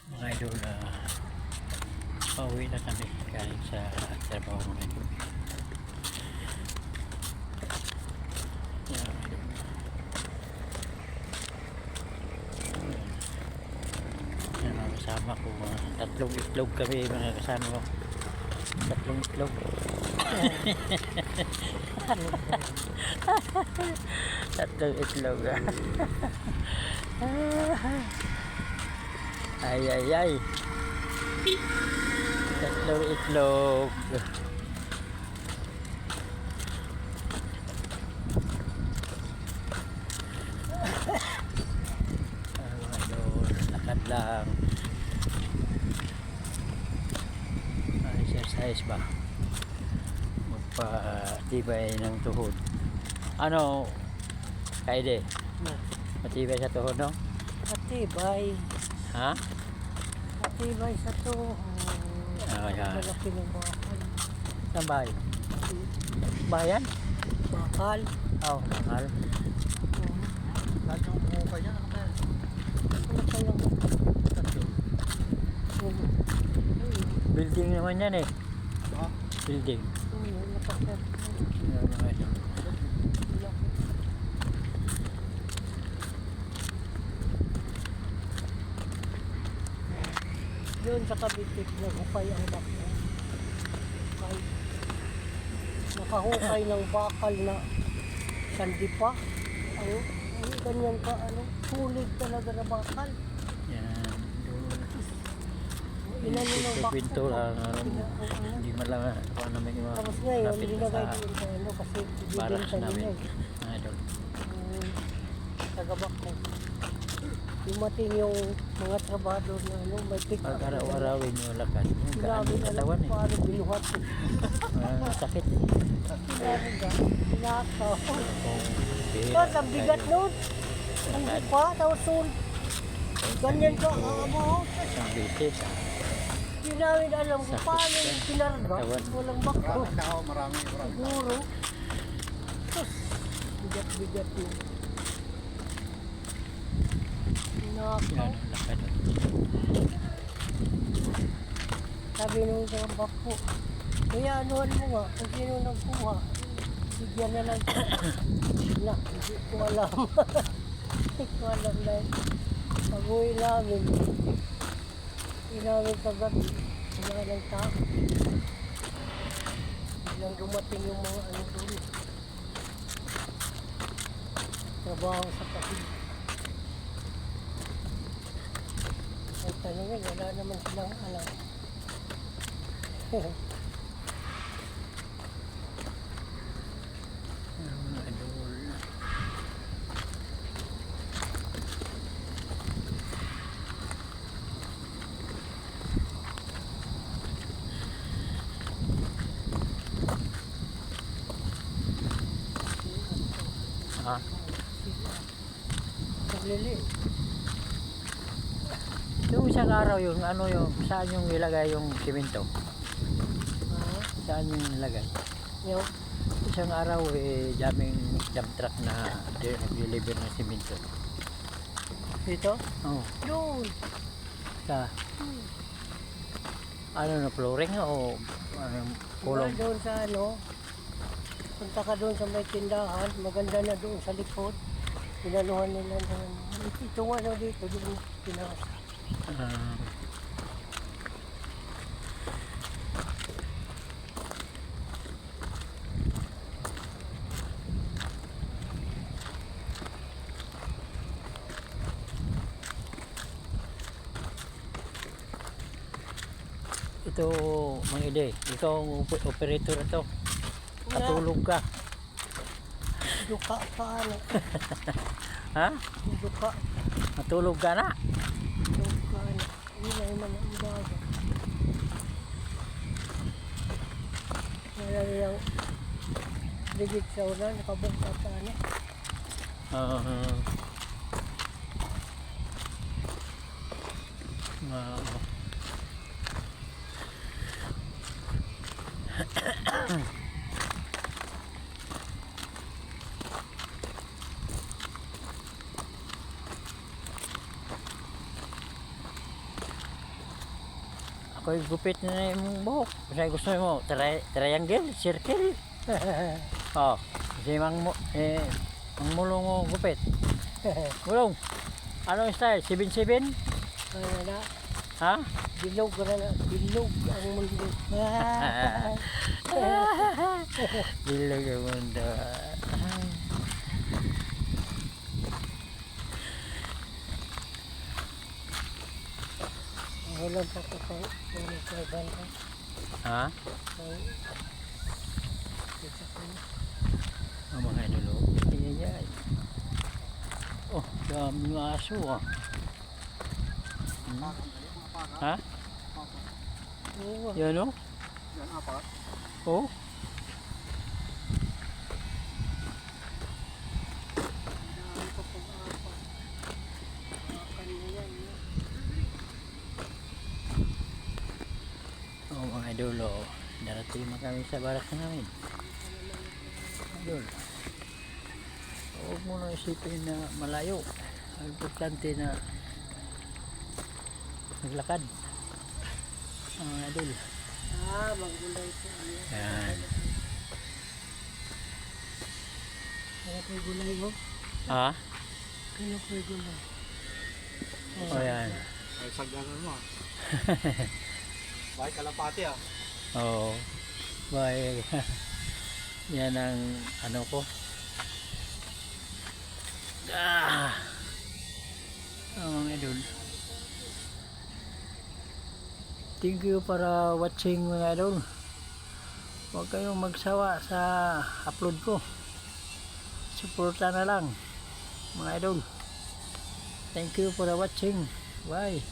Mga idol, pauwi na kami galing sa trabaho mga idol. Yan, idol. Yan mga kasama ko, tatlong itlog kami mga kasama ko. Tatlong itlog. Tatlong itlog. Ay ay ay. Tatlong itlog. Lakad lang. Exercise ba? Magpatibay ng tuhod. Ano? Kaide? Matibay sa tuhod, no? Matibay. Ha? Matibay sa tuhod. Yan. Malaki ng bakal. Saan bahay? Bayan? Bakal. Oh, mahal. Lahat yung hukay niya, ano kaya? Ano kayang Building naman yan eh. Ha? Building. napakit. Yan mga idol. Doon sa kabitik, naghukay ang bakal. Hukay. Nakahukay ng bakal na sandipa. Ang ganyan ka, sulit talaga na bakal. Yan. Inano ng bakal. Pinto lang. Hindi man lang kung ano may mga Tapos ngayon, lapit linagay sa doon sa kasi baras ibibenta namin. nila Mga idol. Tagabak ko. Dumating yung mga trabador na may pick up. Pag araw-arawin yung lakad. Yung gaan Grabe yung na lang katawan eh. paano binuhat ko. Sakit eh. Grabe ka. Pinakaw. Bihira. Tapos ang bigat nun. Ang pa, tapos sun. Ganyan ka, mo. Isang bisis. Hindi namin alam kung paano yung pinarga. Katawan. Walang bakto. Maraming tao, marami. Siguro. Tapos, bigat-bigat yun. Pinakaw. Yan, lakad. Sabi nung trabak ko, kaya anuhan mo nga, kung sino nagkuha, bigyan na lang ko. Na, hindi ko alam. Hindi ko alam na pag-uwi namin. Uwi namin kagabi, wala ng tao. Biglang dumating yung mga doon. Trabaho sa kapit. Ang tanongin, wala naman silang alam. Mga idol. Ha? Paglili. Yung isang araw yung ano yung saan yung ilagay yung simento? Saan yung ilagay? Yung Isang araw daming dump truck na nag-deliver ng simento. dito? Oh, Doon. sa ano na flooring o ano kulong? Doon sa punta ka doon sa may tindahan, maganda na doon sa likod. Pinaluhan nila doon. Itong dito, doon pinas. Ah, ito mga ide, ikaw ang operator ito. Natulog ka. Duka pa, Ha? Duka. Natulog ka na. Duka, Hindi na naman ang baga. Wala yung digit sa ulan, nakabungka pa, Ah, Ako'y gupit na yung buhok. Kung gusto mo, triangle, circle. Oh, kasi mang mulong mo gupit. Mulong. Anong style? 7-7? Ano na, Ha? bilog na, bilog ang mundo. Bilog ang mundo. Wala pa ko sa banda. Ha? Ay, isa ko na. Ang mga idolo. Ayayay. Oh, dami ng aso ah. Hmm? Ha? Oo, Yan o? Yan, apat. Oh? dami ko pag-apa. Akan na yan. Oh, mga idolo. Darating na kami sa barak namin. Idol. Huwag mo na isipin na malayo. Ang importante na maglakad. Mga idol. Maggulay po. Yan. Kaya ko'y gulay mo. Ha? Kaya ko'y gulay. O yan. Ay, sagdanan mo ah. Bakit kalapati ah. Oo. Bye. Yan ang ano ko. Mga idol. Thank you para watching mga idol. Huwag kayong magsawa sa upload ko. Suporta na lang mga idol. Thank you for watching. Bye.